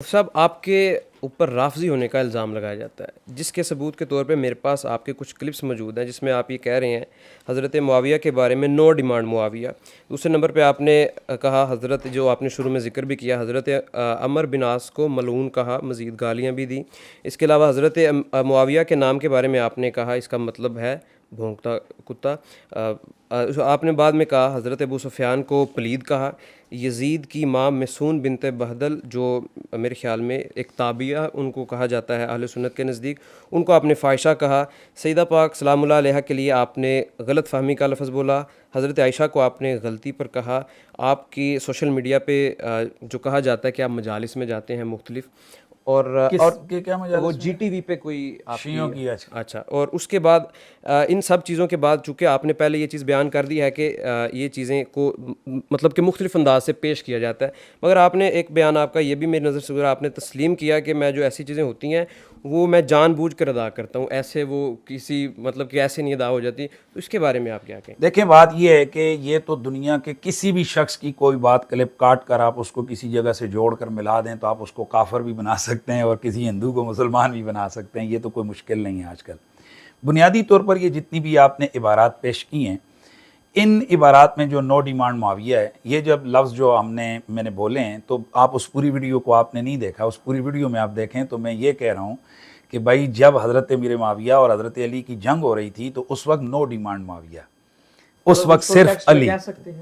صاحب آپ کے اوپر رافضی ہونے کا الزام لگایا جاتا ہے، جس کے ثبوت کے طور پہ میرے پاس آپ کے کچھ کلپس موجود ہیں جس میں آپ یہ کہہ رہے ہیں حضرت معاویہ کے بارے میں نو ڈیمانڈ معاویہ۔ دوسرے نمبر پہ آپ نے کہا حضرت، جو آپ نے شروع میں ذکر بھی کیا، حضرت عمر بن عاص کو ملعون کہا، مزید گالیاں بھی دیں۔ اس کے علاوہ حضرت معاویہ کے نام کے بارے میں آپ نے کہا اس کا مطلب ہے بھونکتا کتا۔ آپ نے بعد میں کہا حضرت ابو سفیان کو پلید کہا۔ یزید کی ماں مسون بنت بہدل، جو میرے خیال میں ایک تابعہ ان کو کہا جاتا ہے اہل سنت کے نزدیک، ان کو آپ نے فاحشہ کہا۔ سیدہ پاک سلام اللہ علیہ کے لیے آپ نے غلط فہمی کا لفظ بولا۔ حضرت عائشہ کو آپ نے غلطی پر کہا۔ آپ کی سوشل میڈیا پہ جو کہا جاتا ہے کہ آپ مجالس میں جاتے ہیں مختلف، اور کیا مجالس وہ میں؟ جی ٹی وی پہ کوئی آپ شیعوں کی اچھا، اور اس کے بعد ان سب چیزوں کے بعد چونکہ آپ نے پہلے یہ چیز بیان کر دی ہے کہ یہ چیزیں کو مطلب کہ مختلف انداز سے پیش کیا جاتا ہے، مگر آپ نے ایک بیان آپ کا یہ بھی میری نظر سے گزرا، آپ نے تسلیم کیا کہ میں جو ایسی چیزیں ہوتی ہیں وہ میں جان بوجھ کر ادا کرتا ہوں، ایسے وہ کسی مطلب کہ ایسے نہیں ادا ہو جاتی، تو اس کے بارے میں آپ کیا کہیں؟ دیکھیں، بات یہ ہے کہ یہ تو دنیا کے کسی بھی شخص کی کوئی بات کلپ کاٹ کر آپ اس کو کسی جگہ سے جوڑ کر ملا دیں تو آپ اس کو کافر بھی بنا سکتے ہیں اور کسی ہندو کو مسلمان بھی بنا سکتے ہیں، یہ تو کوئی مشکل نہیں ہے آج کل۔ بنیادی طور پر یہ جتنی بھی آپ نے عبارات پیش کی ہیں، ان عبارات میں جو نو ڈیمانڈ معاویہ ہے، یہ جب لفظ جو میں نے بولے ہیں، تو آپ اس پوری ویڈیو کو آپ نے نہیں دیکھا، اس پوری ویڈیو میں آپ دیکھیں تو میں یہ کہہ رہا ہوں کہ بھائی جب حضرت امیر معاویہ اور حضرت علی کی جنگ ہو رہی تھی تو اس وقت نو ڈیمانڈ معاویہ، اس وقت صرف علی،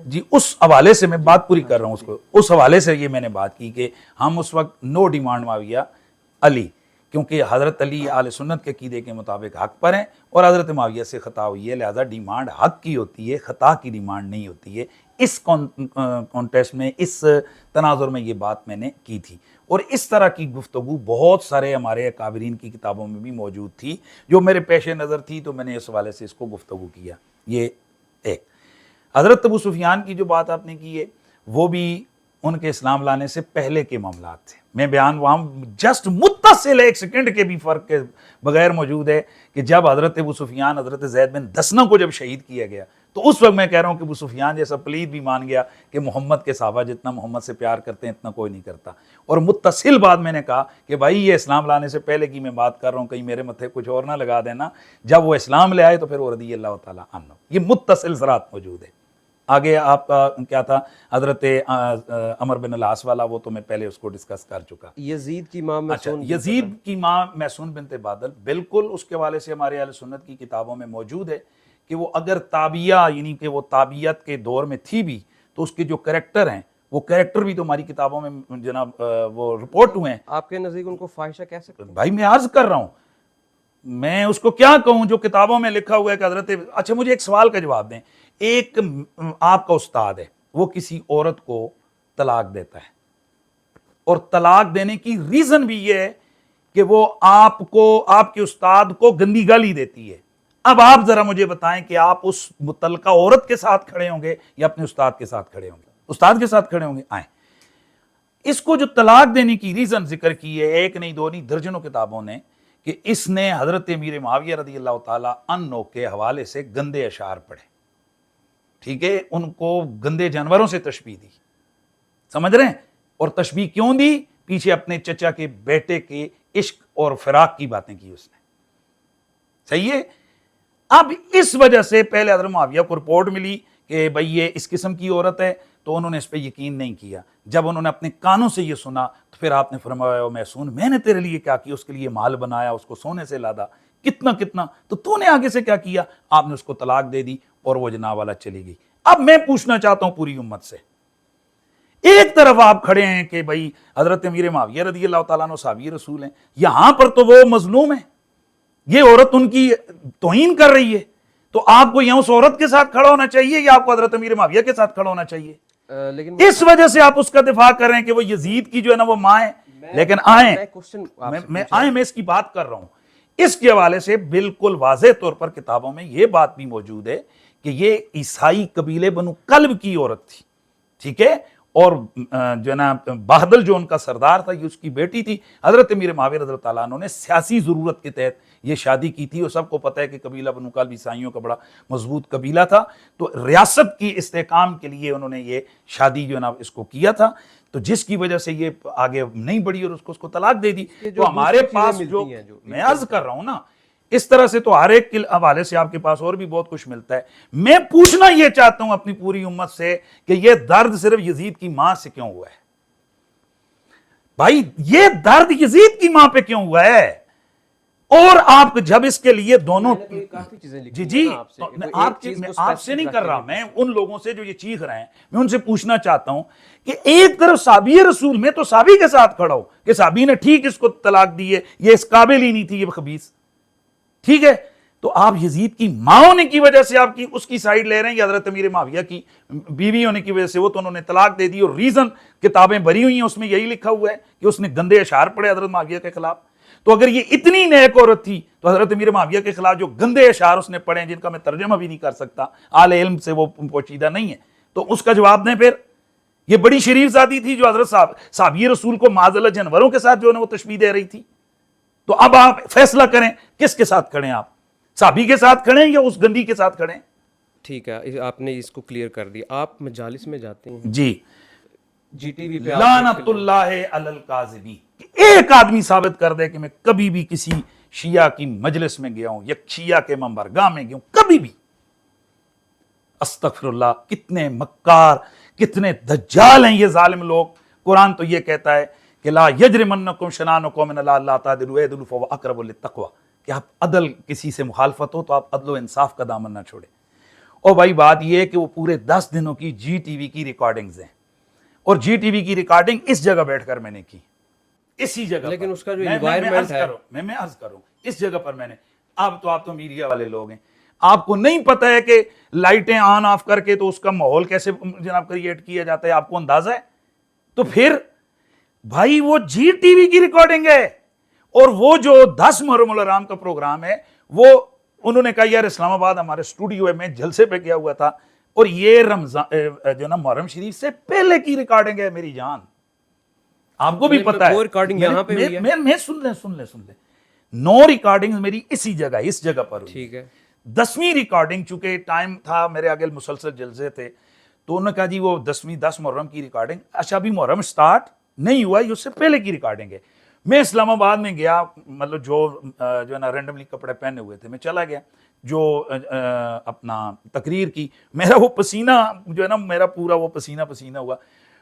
جی اس حوالے سے میں بات پوری کر رہا ہوں، اس حوالے سے یہ میں نے بات کی کہ ہم اس وقت نو ڈیمانڈ معاویہ علی، کیونکہ حضرت علی اہل سنت کے عقیدے کے مطابق حق پر ہیں اور حضرت معاویہ سے خطا ہوئی ہے، لہذا ڈیمانڈ حق کی ہوتی ہے، خطا کی ڈیمانڈ نہیں ہوتی ہے۔ اس کانٹیسٹ میں، اس تناظر میں یہ بات میں نے کی تھی، اور اس طرح کی گفتگو بہت سارے ہمارے اکابرین کی کتابوں میں بھی موجود تھی جو میرے پیش نظر تھی، تو میں نے اس حوالے سے اس کو گفتگو کیا۔ یہ ایک حضرت ابو سفیان کی جو بات آپ نے کی ہے، وہ بھی ان کے اسلام لانے سے پہلے کے معاملات تھے، میں بیان وہاں جسٹ متصل ایک سیکنڈ کے بھی فرق کے بغیر موجود ہے کہ جب حضرت ابو سفیان حضرت زید بن دسنہ کو جب شہید کیا گیا تو اس وقت میں کہہ رہا ہوں کہ ابو سفیان جیسا پلید بھی مان گیا کہ محمد کے صحابہ جتنا محمد سے پیار کرتے ہیں اتنا کوئی نہیں کرتا، اور متصل بات میں نے کہا کہ بھائی یہ اسلام لانے سے پہلے کی میں بات کر رہا ہوں، کہیں میرے متھے کچھ اور نہ لگا دینا، جب وہ اسلام لے آئے تو پھر وہ رضی اللہ تعالیٰ عنہ، یہ متصل ذرات موجود ہے۔ آگے آپ کا کیا تھا حضرت عمر بن العاص والا، وہ تو میں پہلے اس کو ڈسکس کر چکا۔ یزید کی ماں مسون، یزید کی ماں مسون بنت بادل، بالکل اس کے حوالے سے ہمارے اہل سنت کی کتابوں میں موجود ہے کہ وہ اگر تابعہ، یعنی کہ وہ تابعیت کے دور میں تھی بھی، تو اس کے جو کریکٹر ہیں وہ کریکٹر بھی تو ہماری کتابوں میں جناب وہ رپورٹ ہوئے ہیں۔ آپ کے نزدیک ان کو فاحشہ کہہ سکتے ہیں؟ بھائی میں عرض کر رہا ہوں، میں اس کو کیا کہوں جو کتابوں میں لکھا ہوا ہے کہ حضرت، اچھا مجھے ایک سوال کا جواب دیں، ایک آپ کا استاد ہے، وہ کسی عورت کو طلاق دیتا ہے، اور طلاق دینے کی ریزن بھی یہ ہے کہ وہ آپ کے استاد کو گندی گالی دیتی ہے۔ اب آپ ذرا مجھے بتائیں کہ آپ اس متعلقہ عورت کے ساتھ کھڑے ہوں گے یا اپنے استاد کے ساتھ کھڑے ہوں گے؟ استاد کے ساتھ کھڑے ہوں گے۔ آئیں، اس کو جو طلاق دینے کی ریزن ذکر کی ہے، ایک نہیں دو نہیں درجنوں کتابوں نے، کہ اس نے حضرت امیر معاویہ رضی اللہ تعالیٰ عنہ کے حوالے سے گندے اشعار پڑھے، ٹھیک ہے، ان کو گندے جانوروں سے تشبیہ دی، سمجھ رہے ہیں؟ اور تشبیہ کیوں دی؟ پیچھے اپنے چچا کے بیٹے کے عشق اور فراق کی باتیں کی اس نے، صحیح ہے؟ اب اس وجہ سے پہلے حضرت معاویہ کو رپورٹ ملی کہ بھئی یہ اس قسم کی عورت ہے، تو انہوں نے اس پہ یقین نہیں کیا۔ جب انہوں نے اپنے کانوں سے یہ سنا تو پھر آپ نے فرمایا محسون، میں نے تیرے لیے کیا کیا؟ اس کے لیے مال بنایا، اس کو سونے سے لادا، کتنا تو نے آگے سے کیا کیا؟ آپ نے اس کو طلاق دے دی اور وہ جناب والا چلی گئی۔ اب میں پوچھنا چاہتا ہوں پوری امت سے، ایک طرف آپ کھڑے ہیں کہ بھئی حضرت امیر معاویہ رضی اللہ تعالیٰ عنہ صحابی رسول ہیں، یہاں پر تو وہ مظلوم ہیں، یہ عورت ان کی توہین کر رہی ہے، تو آپ کو یہاں اس عورت کے ساتھ کھڑا ہونا چاہیے یا آپ کو حضرت امیر معاویہ کے ساتھ کھڑا ہونا چاہیے؟ لیکن اس وجہ سے آپ اس کا دفاع کر رہے ہیں کہ وہ یزید کی جو ہے نا وہ ماں ہے۔ لیکن میں اس کی بات کر رہا ہوں، اس کے حوالے سے بالکل واضح طور پر کتابوں میں یہ بات بھی موجود ہے کہ یہ عیسائی قبیلے بنو کلب کی عورت تھی، ٹھیک ہے، اور جو ہے نا بہدل جو ان کا سردار تھا، یہ اس کی بیٹی تھی. حضرت امیر معاویہ رضی اللہ تعالیٰ عنہ نے سیاسی ضرورت کے تحت یہ شادی کی تھی، اور سب کو پتہ ہے کہ قبیلہ بنو کلب عیسائیوں کا بڑا مضبوط قبیلہ تھا، تو ریاست کی استحکام کے لیے انہوں نے یہ شادی جو ہے نا اس کو کیا تھا، تو جس کی وجہ سے یہ آگے نہیں بڑھی اور اس کو طلاق دے دی. تو ہمارے پاس جو میں عرض کر رہا ہوں نا، اس طرح سے تو ہر ایک کے حوالے سے آپ کے پاس اور بھی بہت کچھ ملتا ہے. میں پوچھنا یہ چاہتا ہوں اپنی پوری امت سے کہ یہ درد صرف یزید کی ماں سے کیوں ہوا ہے؟ بھائی یہ درد یزید کی ماں پہ کیوں ہوا ہے؟ اور آپ جب اس کے لیے دونوں جی آپ سے نہیں کر رہا، میں ان لوگوں سے جو یہ چیخ رہے ہیں میں ان سے پوچھنا چاہتا ہوں کہ ایک طرف صحابی رسول میں تو صحابی کے ساتھ کھڑا ہو کہ صحابی نے ٹھیک اس کو طلاق دی ہے، یہ اس قابل ہی نہیں تھی، یہ خبیث، ٹھیک ہے، تو آپ یزید کی ماں ہونے کی وجہ سے آپ کی اس کی سائیڈ لے رہے ہیں، یا حضرت امیر معاویہ کی بیوی ہونے کی وجہ سے وہ تو انہوں نے طلاق دے دی، اور ریزن کتابیں بری ہوئی ہیں اس میں یہی لکھا ہوا ہے کہ اس نے گندے اشعار پڑھے حضرت معاویہ کے خلاف. تو اگر یہ اتنی نیک عورت تھی تو حضرت امیر معاویہ کے خلاف جو گندے اشعار اس نے پڑھے ہیں جن کا میں ترجمہ بھی نہیں کر سکتا، اہل علم سے وہ پوشیدہ نہیں ہے، تو اس کا جواب دیں. پھر یہ بڑی شریف ذاتی تھی جو حضرت صحابی رسول کو معاذ جانوروں کے ساتھ جو ہے وہ تشبیہ دے رہی تھی. تو اب آپ فیصلہ کریں کس کے ساتھ کھڑے ہیں، آپ صحابی کے ساتھ کھڑے ہیں یا اس گندی کے ساتھ کھڑے ہیں؟ ٹھیک ہے، آپ نے اس کو کلیئر کر دیا. آپ مجالس میں جاتے ہیں جی، جی ٹی وی پہ لعنت اللہ علی الکاذبین، ایک آدمی ثابت کر دے کہ میں کبھی بھی کسی شیعہ کی مجلس میں گیا ہوں یا شیعہ کے منبرگاہ میں گیا ہوں کبھی بھی. استغفر اللہ، کتنے مکار کتنے دجال ہیں یہ ظالم لوگ. قرآن تو یہ کہتا ہے کہ لا یجرمنکم شنآن قوم علی الا تعدلوا اعدلوا فهو اقرب للتقوی، کہ آپ عدل کسی سے مخالفت ہو تو آپ عدل و انصاف کا دامن نہ چھوڑیں. اور بھائی بات یہ ہے کہ وہ پورے 10 دنوں کی جی ٹی وی کی ریکارڈنگز ہیں، اور جی ٹی وی کی ریکارڈنگ اس جگہ بیٹھ کر میں نے کی، اسی جگہ، لیکن اس کا جو میں انوائرمنٹ ہے، میں عرض کروں اس جگہ پر میں نے، آپ تو میڈیا والے لوگ ہیں، آپ کو نہیں پتہ ہے کہ لائٹیں آن آف کر کے تو اس کا ماحول کیسے جناب کریٹ کیا جاتا ہے، آپ کو اندازہ ہے؟ تو پھر بھائی وہ جی ٹی وی کی ریکارڈنگ ہے، اور وہ جو 10 محرم الحرام کا پروگرام ہے وہ انہوں نے کہا یار اسلام آباد ہمارے اسٹوڈیو ہے، میں جلسے پہ گیا ہوا تھا، اور یہ رمضان جو نا محرم شریف سے پہلے کی ریکارڈنگ ہے میری جان، آپ کو بھی پتہ ہے. وہ ریکارڈنگ یہاں پہ ہوئی ہے، میں سن لیں 9 ریکارڈنگ میری اسی جگہ اس جگہ پر ہوئی. ٹھیک ہے، 10ویں ریکارڈنگ چونکہ ٹائم تھا میرے آگے مسلسل جلسے تھے، تو انہوں نے کہا جی وہ 10 محرم کی ریکارڈنگ، اچھا ابھی محرم سٹارٹ نہیں ہوا، یہ اس سے پہلے کی ریکارڈنگ ہے. میں اسلام آباد میں گیا، مطلب جو ہے نا رینڈملی کپڑے پہنے ہوئے تھے، میں چلا گیا جو اپنا تقریر کی، میرا وہ پسینہ جو ہے نا میرا پورا وہ پسینہ ہوا.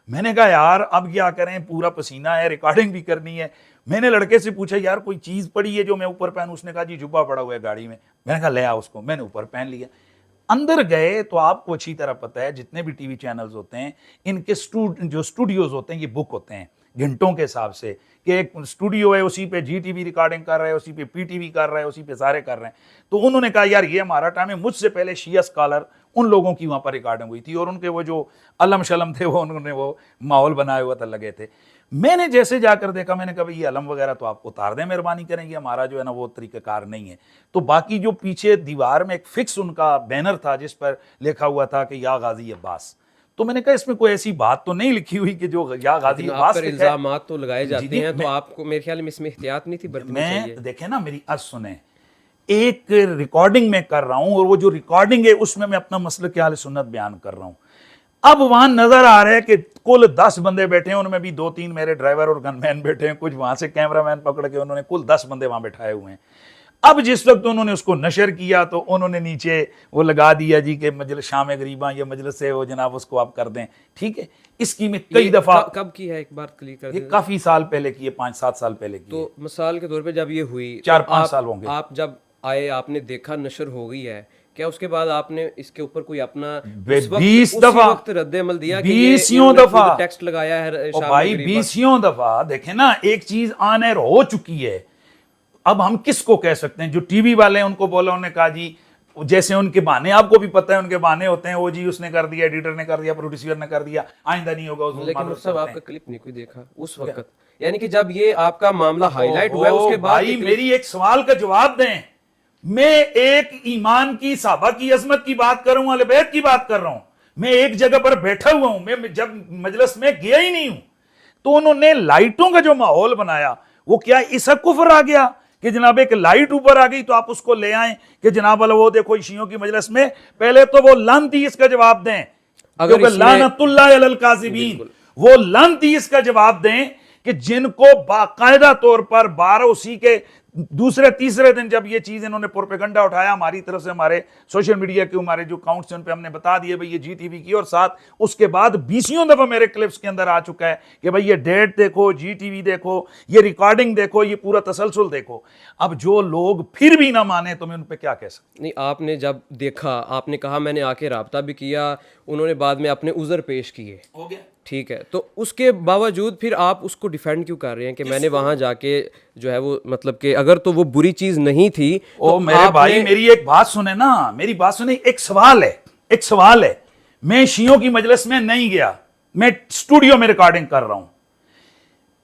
میں نے کہا یار اب کیا کریں، پورا پسینہ ہے، ریکارڈنگ بھی کرنی ہے. میں نے لڑکے سے پوچھا یار کوئی چیز پڑی ہے جو میں اوپر پہنوں؟ اس نے کہا جی جبہ پڑا ہوا ہے گاڑی میں. میں نے کہا لے آ اس کو، میں نے اوپر پہن لیا. اندر گئے تو آپ کو اچھی طرح پتہ ہے جتنے بھی ٹی وی چینلز ہوتے ہیں ان کے جو اسٹوڈیوز ہوتے ہیں یہ بک ہوتے ہیں گھنٹوں کے حساب سے، کہ ایک اسٹوڈیو ہے اسی پہ جی ٹی وی ریکارڈنگ کر رہا ہے، اسی پہ پی ٹی وی کر رہا ہے، اسی پہ سارے کر رہے ہیں. تو انہوں نے کہا یار یہ ہمارا ٹائم ہے. مجھ سے پہلے شیعہ اسکالر ان لوگوں کی وہاں پر ریکارڈنگ ہوئی تھی، اور ان کے وہ جو علم شلم تھے وہ انہوں نے وہ ماحول بنایا ہوا تھا، لگے تھے. میں نے جیسے جا کر دیکھا، میں نے کہا یہ علم وغیرہ تو آپ اتار دیں مہربانی کریں، یہ ہمارا جو ہے نا وہ طریقہ کار نہیں ہے. تو باقی جو پیچھے دیوار میں ایک فکس ان کا بینر تھا جس پر لکھا ہوا تھا کہ یا غازی عباس، تو میں نے کہا اس میں کوئی ایسی بات تو نہیں لکھی ہوئی کہ جو یا غازی عباس پر الزامات تو لگائے جاتے ہیں، تو آپ کو میرے خیال میں اس میں احتیاط نہیں تھی برتنی چاہیے. دیکھیں نا میری عرض سنیں، ایک ریکارڈنگ میں کر رہا ہوں، اور وہ جو ریکارڈنگ ہے اس میں اپنا مسلک اہل سنت بیان کر رہا ہوں. اب وہاں نظر آ رہا ہے کہ کل 10 بندے بیٹھے ہیں، ان میں بھی 2-3 میرے ڈرائیور اور گن مین بیٹھے ہیں، کچھ وہاں سے کیمرہ مین پکڑ کے انہوں نے کل 10 بندے وہاں بیٹھائے ہوئے ہیں. اب جس وقت انہوں نے اس کو نشر کیا تو انہوں نے نیچے وہ لگا دیا جی کہ مجلس شام غریباں یہ مجلس ہے وہ جناب اس کو آپ کر دیں. ٹھیک ہے، اس کی میں کئی دفعہ کب کی ہے ایک بار کلیئر کر دیں. یہ کافی سال پہلے کی ہے، 5-7 سال پہلے کی. تو مثال کے طور پہ جب یہ ہوئی 4-5 سال ہوں گے، آپ جب آئے آپ نے دیکھا نشر ہو گئی ہے، کیا اس کے بعد آپ نے اس کے اوپر کوئی اپنا 20 دفعہ رد عمل دیا کہ 20 دفعہ ٹیکسٹ لگایا ہے؟ بھائی 20 دفعہ دیکھیں نا، ایک چیز آن ایئر ہو چکی ہے. اب ہم کس کو کہہ سکتے ہیں؟ جو ٹی وی والے ہیں ان کو بولا، انہوں نے کہا جی جیسے ان کے بہانے، آپ کو بھی پتہ ہے ان کے بہانے ہوتے ہیں، وہ جی اس نے کر دیا، ایڈیٹر نے کر دیا، پروڈیوسر نے کر دیا، آئندہ نہیں ہوگا. لیکن صاحب آپ کا کلپ نہیں کوئی دیکھا اس وقت، یعنی کہ جب یہ آپ کا معاملہ ہائی لائٹ ہوا ہے اس کے بعد. بھائی میری ایک سوال کا جواب دیں. میں ایک ایمان کی صحابہ کی عظمت کی بات کر رہا ہوں، اہل بیت کی بات کر رہا ہوں. میں ایک جگہ پر بیٹھا ہوا ہوں, میں جب مجلس میں گیا ہی نہیں ہوں. تو انہوں نے لائٹوں کا جو ماحول بنایا, وہ کیا ایسا کفر آ گیا کہ جناب ایک لائٹ اوپر آ گئی تو آپ اس کو لے آئیں کہ جناب اللہ وہ دیکھو شیعوں کی مجلس میں. پہلے تو وہ لعنتی اس کا جواب دیں, کیونکہ لعنت اللہ علی الکاذبین, وہ لعنتی اس کا جواب دیں کہ جن کو باقاعدہ طور پر 12 اسی کے دوسرے تیسرے دن جب یہ چیز انہوں نے پروپیگنڈا اٹھایا ہماری طرف سے, ہمارے سوشل میڈیا کے ہمارے جو اکاؤنٹس ہیں ان پہ ہم نے بتا دیے بھئی یہ جی ٹی وی کی, اور ساتھ اس کے بعد 20 دفعہ میرے کلپس کے اندر آ چکا ہے کہ بھئی یہ ڈیٹ دیکھو, جی ٹی وی دیکھو, یہ ریکارڈنگ دیکھو, یہ پورا تسلسل دیکھو. اب جو لوگ پھر بھی نہ مانے تو میں ان پہ کیا کہہ سکتا. نہیں, آپ نے جب دیکھا, آپ نے کہا میں نے آ کے رابطہ بھی کیا, انہوں نے بعد میں اپنے عذر پیش کیے, ہو گیا ٹھیک ہے, تو اس کے باوجود پھر آپ اس کو ڈیفینڈ کیوں کر رہے ہیں کہ میں نے وہاں جا کے جو ہے وہ مطلب کہ اگر تو وہ بری چیز نہیں تھی او میرے بھائی میری ایک بات سنیں نا, میری بات سنیں, ایک سوال ہے, میں شیعوں کی مجلس میں نہیں گیا, میں اسٹوڈیو میں ریکارڈنگ کر رہا ہوں.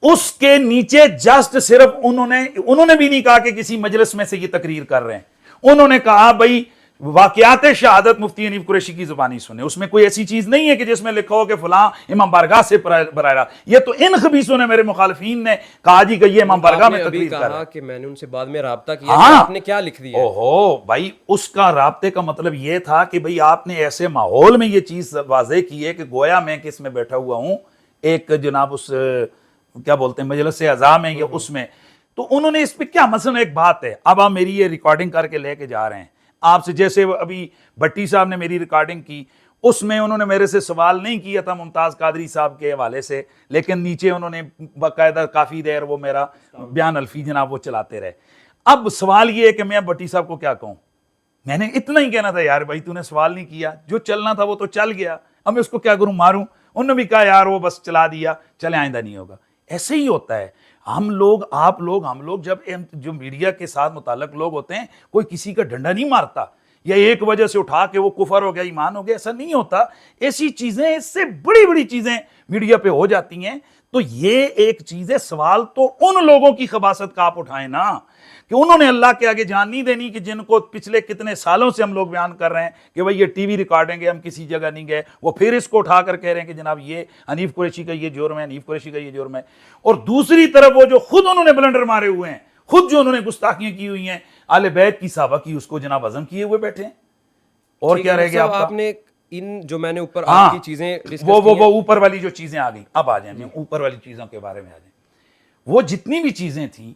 اس کے نیچے جسٹ صرف انہوں نے بھی نہیں کہا کہ کسی مجلس میں سے یہ تقریر کر رہے ہیں, انہوں نے کہا بھئی واقعات شہادت مفتی حنیف قریشی کی زبانی سنیں. اس میں کوئی ایسی چیز نہیں ہے کہ جس میں لکھا ہو کہ فلاں امام بارگاہ سے براہ راست. یہ تو ان خبیثوں نے, میرے مخالفین نے کہا جی کہ یہ امام بارگاہ میں تقریر کر رہا ہے. کہ میں نے ان سے بعد میں رابطہ کیا, آپ نے کیا لکھ دیا؟ اوہو بھائی, اس کا رابطے کا مطلب یہ تھا کہ بھئی آپ نے ایسے ماحول میں یہ چیز واضح کی ہے کہ گویا میں کس میں بیٹھا ہوا ہوں, ایک جناب اس کیا بولتے ہیں مجلس اعضاء میں یا اس میں. تو انہوں نے اس پہ کیا, مثلا ایک بات ہے, اب آپ میری یہ ریکارڈنگ کر کے لے کے جا رہے ہیں آپ سے, جیسے ابھی بھٹی صاحب نے میری ریکارڈنگ کی, اس میں انہوں نے میرے سے سوال نہیں کیا تھا ممتاز قادری صاحب کے حوالے سے, لیکن نیچے انہوں نے باقاعدہ کافی دیر وہ میرا بیان الفی جناب وہ چلاتے رہے. اب سوال یہ ہے کہ میں بھٹی صاحب کو کیا کہوں, میں نے اتنا ہی کہنا تھا یار بھائی تو نے سوال نہیں کیا, جو چلنا تھا وہ تو چل گیا, اب میں اس کو کیا کروں, ماروں. انہوں نے بھی کہا یار وہ بس چلا دیا, چلے آئندہ نہیں ہوگا. ایسے ہی ہوتا ہے. ہم لوگ آپ لوگ ہم لوگ جب جو میڈیا کے ساتھ متعلق لوگ ہوتے ہیں, کوئی کسی کا ڈنڈا نہیں مارتا یا ایک وجہ سے اٹھا کے وہ کفر ہو گیا ایمان ہو گیا, ایسا نہیں ہوتا. ایسی چیزیں, اس سے بڑی بڑی چیزیں میڈیا پہ ہو جاتی ہیں. تو یہ ایک چیز ہے, سوال تو ان لوگوں کی خباثت کا آپ اٹھائیں نا کہ انہوں نے اللہ کے آگے جان نہیں دینی, کہ جن کو پچھلے کتنے سالوں سے ہم لوگ بیان کر رہے ہیں کہ بھئی یہ ٹی وی ریکارڈنگ ہے, ہم کسی جگہ نہیں گئے, وہ پھر اس کو اٹھا کر کہہ رہے ہیں کہ جناب یہ حنیف قریشی کا یہ جرم ہے, حنیف قریشی کا یہ جرم ہے. اور دوسری طرف وہ جو خود انہوں نے بلنڈر مارے ہوئے ہیں, خود جو انہوں نے گستاخیاں کی ہوئی ہیں اہل بیت کی صحابہ کی, اس کو جناب ہضم کیے ہوئے بیٹھے ہیں. اور کیا رہ گیا آپ نے ان جو میں نے اوپر آپ کی چیزیں وہ اوپر والی جو چیزیں آ گئی, اب آ جائیں اوپر والی چیزوں کے بارے میں آ جائیں. وہ جتنی بھی چیزیں تھیں,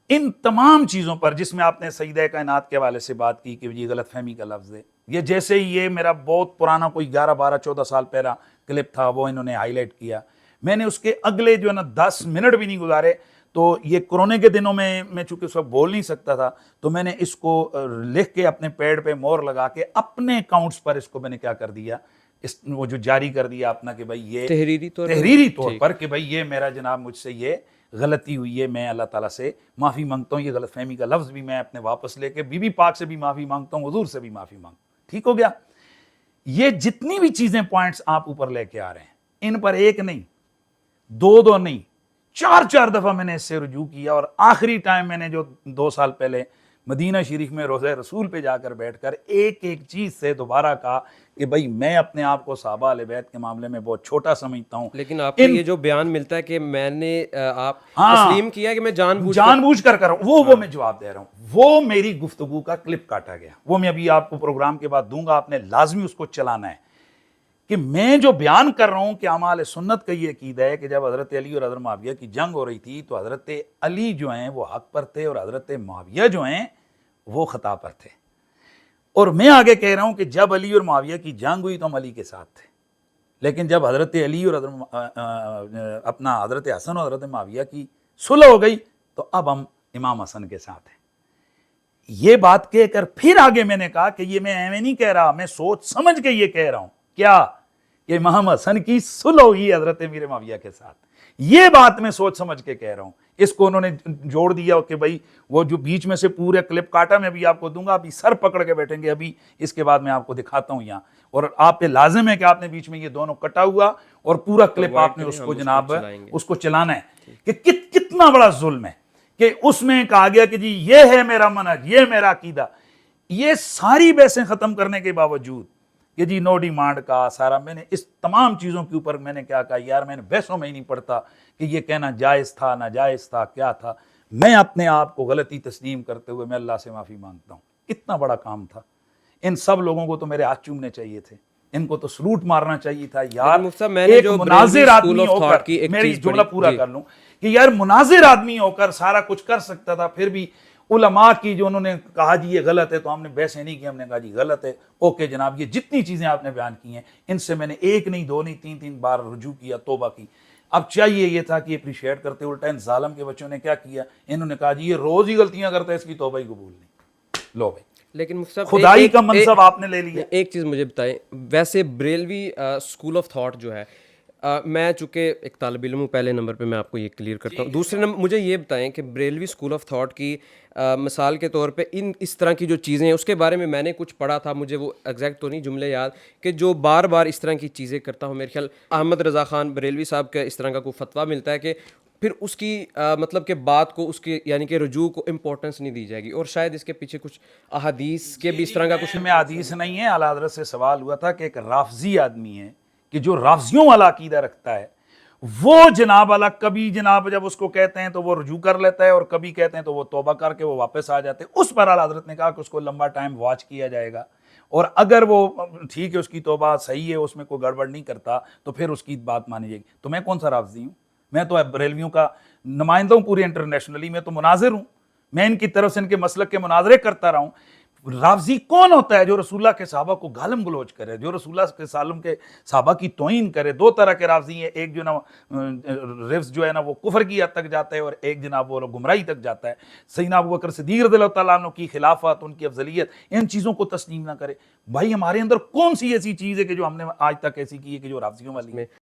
ان تمام چیزوں پر جس میں آپ نے سیدہ کائنات کے حوالے سے بات کی کہ یہ غلط فہمی کا لفظ ہے, یہ جیسے یہ میرا بہت پرانا کوئی 11 12 14 سال پہلا کلپ تھا, وہ انہوں نے ہائی لائٹ کیا. میں نے اس کے اگلے جو ہے نا 10 منٹ بھی نہیں گزارے, تو یہ کورونا کے دنوں میں چونکہ اس وقت بول نہیں سکتا تھا, تو میں نے اس کو لکھ کے اپنے پیڈ پہ مور لگا کے اپنے اکاؤنٹس پر اس کو میں نے کیا کر دیا, وہ جو جاری کر دیا اپنا کہ بھائی یہ تحریری طور پر کہ بھئی یہ میرا جناب مجھ سے یہ غلطی ہوئی ہے, میں اللہ تعالیٰ سے معافی مانگتا ہوں, یہ غلط فہمی کا لفظ بھی میں اپنے واپس لے کے بی بی پاک سے بھی معافی مانگتا ہوں, حضور سے بھی معافی مانگتا ہوں. ٹھیک ہو گیا. یہ جتنی بھی چیزیں پوائنٹس آپ اوپر لے کے آ رہے ہیں, ان پر ایک نہیں, دو نہیں, 4 دفعہ میں نے اس سے رجوع کیا. اور آخری ٹائم میں نے جو 2 سال پہلے مدینہ شریف میں روضہ رسول پہ جا کر بیٹھ کر ایک چیز سے دوبارہ کہا کہ بھئی میں اپنے آپ کو صحابہ اہل بیت کے معاملے میں بہت چھوٹا سمجھتا ہوں. لیکن آپ کو یہ جو بیان ملتا ہے کہ میں نے آپ تسلیم کیا کہ میں جان بوجھ کر کر رہا ہوں, وہ میں جواب دے رہا ہوں. وہ میری گفتگو کا کلپ کاٹا گیا, وہ میں ابھی آپ کو پروگرام کے بعد دوں گا, آپ نے لازمی اس کو چلانا ہے. کہ میں جو بیان کر رہا ہوں کہ اعمال سنت کا یہ عقیدہ ہے کہ جب حضرت علی اور حضرت معاویہ کی جنگ ہو رہی تھی تو حضرت علی جو ہیں وہ حق پر تھے اور حضرت معاویہ جو ہیں وہ خطا پر تھے. اور میں آگے کہہ رہا ہوں کہ جب علی اور معاویہ کی جنگ ہوئی تو ہم علی کے ساتھ تھے, لیکن جب حضرت علی اور اپنا حضرت حسن اور حضرت معاویہ کی صلح ہو گئی تو اب ہم امام حسن کے ساتھ ہیں. یہ بات کہہ کر پھر آگے میں نے کہا کہ یہ میں ایویں نہیں کہہ رہا, میں سوچ سمجھ کے یہ کہہ رہا ہوں. کیا کہ امام حسن کی صلح ہوئی حضرت امیر معاویہ کے ساتھ, یہ بات میں سوچ سمجھ کے کہہ رہا ہوں. اس کو انہوں نے جوڑ دیا کہ بھئی وہ جو بیچ میں سے پورے کلپ کاٹا میں بھی آپ کو دوں گا, ابھی سر پکڑ کے بیٹھیں گے, ابھی اس کے بعد میں آپ کو دکھاتا ہوں یہاں. اور آپ پہ لازم ہے کہ آپ نے بیچ میں یہ دونوں کٹا ہوا اور پورا کلپ آپ نے اس کو جناب اس کو چلانا ہے کہ کتنا بڑا ظلم ہے کہ اس میں کہا گیا کہ جی یہ ہے میرا منہج, یہ میرا عقیدہ. یہ ساری بحثیں ختم کرنے کے باوجود کہ جی نو ڈیمانڈ کا سارا، میں نے اس تمام چیزوں کے اوپر میں نے کیا کہا، یار میں نے بحثوں میں ہی نہیں پڑتا کہ یہ کہنا جائز تھا ناجائز تھا کیا تھا. میں اپنے آپ کو غلطی تسلیم کرتے ہوئے میں اللہ سے معافی مانگتا ہوں. کتنا بڑا کام تھا. ان سب لوگوں کو تو میرے ہاتھ چومنے چاہیے تھے، ان کو تو سلوٹ مارنا چاہیے تھا. یار مفتی صاحب، میں نے ایک جو مناظر بریلوی آدمی اسکول آف ہو تھاٹ کر، کی ایک میری چیز جملہ پڑھی، پورا جی. کر لوں، کہ یار مناظر آدمی ہو کر سارا کچھ کر سکتا تھا، پھر بھی علماء کی جو انہوں نے کہا جی یہ غلط ہے تو ہم نے بحثیں نہیں کی، ہم نے کہا جی غلط ہے. اوکے جناب، یہ جتنی چیزیں آپ نے بیان کی ہیں ان سے میں نے ایک نہیں دو نہیں تین بار رجوع کیا، توبہ کی. اب چاہیے یہ تھا کہ اپریشیٹ کرتے، الٹا ان ظالم کے بچوں نے کیا کیا، انہوں نے کہا جی یہ روز ہی غلطیاں کرتا ہے، اس کی توبہ ہی قبول نہیں. لو بھائی، لیکن مفتی صاحب خدائی کا منصب آپ نے لے لیا. ایک چیز مجھے بتائیں، ویسے بریلوی اسکول آف تھاٹ جو ہے، میں چونکہ ایک طالب علم ہوں، پہلے نمبر پہ میں آپ کو یہ کلیئر کرتا ہوں. دوسرے نمبر مجھے یہ بتائیں کہ بریلوی اسکول آف تھاٹ کی مثال کے طور پہ اس طرح کی جو چیزیں ہیں اس کے بارے میں نے کچھ پڑھا تھا، مجھے وہ ایگزیکٹ تو نہیں جملے یاد، کہ جو بار بار اس طرح کی چیزیں کرتا ہوں. میرے خیال احمد رضا خان بریلوی صاحب کا اس طرح کا کوئی فتویٰ ملتا ہے کہ پھر اس کی مطلب کہ بات کو، اس کے یعنی کہ رجوع کو امپورٹنس نہیں دی جائے گی، اور شاید اس کے پیچھے کچھ احادیث کے بھی اس طرح کا کچھ. میں حدیث نہیں ہے، اعلیٰ حضرت سے سوال ہوا تھا کہ ایک رافضی آدمی ہے کہ جو رافضیوں والا عقیدہ رکھتا ہے، وہ جناب والا کبھی جناب جب اس کو کہتے ہیں تو وہ رجوع کر لیتا ہے، اور کبھی کہتے ہیں تو وہ توبہ کر کے وہ واپس آ جاتے ہیں. اس پر اعلیٰ حضرت نے کہا کہ اس کو لمبا ٹائم واچ کیا جائے گا، اور اگر وہ ٹھیک ہے اس کی توبہ صحیح ہے، اس میں کوئی گڑبڑ نہیں کرتا تو پھر اس کی بات مانی جائے گی. تو میں کون سا رافضی ہوں؟ میں تو بریلویوں کا نمائندہ ہوں پورے انٹرنیشنلی، میں تو مناظر ہوں، میں ان کی طرف سے ان کے مسلک کے مناظرے کرتا رہا ہوں. رافضی کون ہوتا ہے؟ جو رسول اللہ کے صحابہ کو گالم گلوچ کرے، جو رسول اللہ کے سالم کے صحابہ کی توہین کرے. دو طرح کے رافضی ہیں، ایک جو نا رفض جو ہے نا وہ کفر کی حد تک جاتا ہے، اور ایک جناب وہ گمراہی تک جاتا ہے. سیدنا ابوبکر صدیق رضی اللہ تعالیٰ عنہ کی خلافت، ان کی افضلیت، ان چیزوں کو تسلیم نہ کرے. بھائی ہمارے اندر کون سی ایسی چیز ہے کہ جو ہم نے آج تک ایسی کی ہے کہ جو رافضیوں والی ہے؟